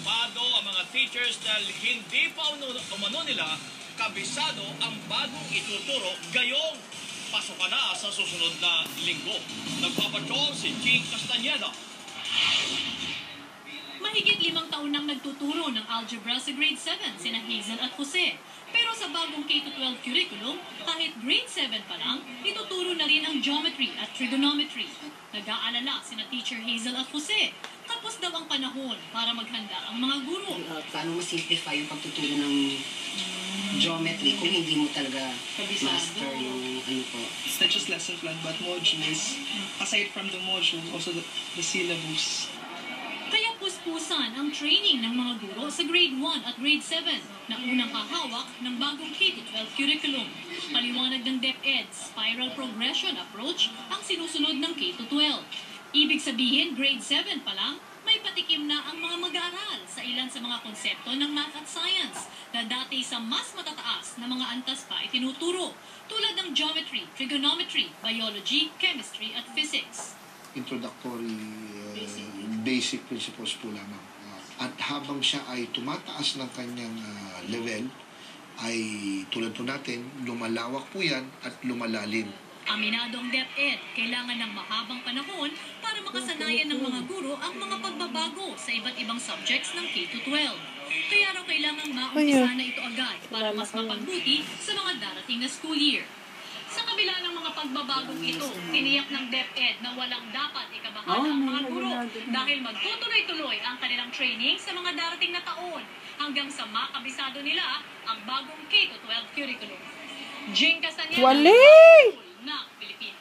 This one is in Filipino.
alarmado ang mga teachers dahil hindi pa umano nila kabisado ang bagong ituturo gayong pasok na sa susunod na linggo. Nagpapatrol si Jing Castañeda. Mahigit 5 taon nang nagtuturo ng algebra sa grade 7 sina Hazel at Jose. Pero sa bagong K-12 curriculum, kahit grade 7 pa lang, ituturo na rin ang geometry at trigonometry. Nag-aalala sina teacher Hazel at Jose. Tapos daw ang panahon para maghanda ang mga guro. Paano ma-simplify yung pagtuturo ng geometry kung hindi mo talaga master yung ano po? It's not just lesson plan but modules. Aside from the module, also the syllabus. Kaya puspusan ang training ng mga guro sa grade 1 at grade 7 na unang kahawak ng bagong K-12 curriculum. Paliwanag ng DepEd, spiral progression approach ang sinusunod ng K-12. Ibig sabihin, grade 7 pa lang, may patikim na ang mga mag-aaral sa ilan sa mga konsepto ng math at science na dati sa mas matataas na mga antas pa itinuturo, tulad ng geometry, trigonometry, biology, chemistry at physics. Introductory basic principles po lamang. At habang siya ay tumataas ng kanyang level, ay tulad po natin, lumalawak po yan at lumalalim. Aminado ang DepEd, kailangan ng mahabang panahon para makasanayan ng mga guro ang mga pagbabago sa iba't ibang subjects ng K-12. Kaya raw kailangang maumpisa na ito agad para mas mapagbuti sa mga darating na school year. Sa kabila ng mga pagbabagong ito, tiniyak ng DepEd na walang dapat ikabahala ang mga guro dahil magtutuloy-tuloy ang kanilang training sa mga darating na taon hanggang sa makabisado nila ang bagong K-12 curriculum. Jing Castañeda, ng Pilipinas.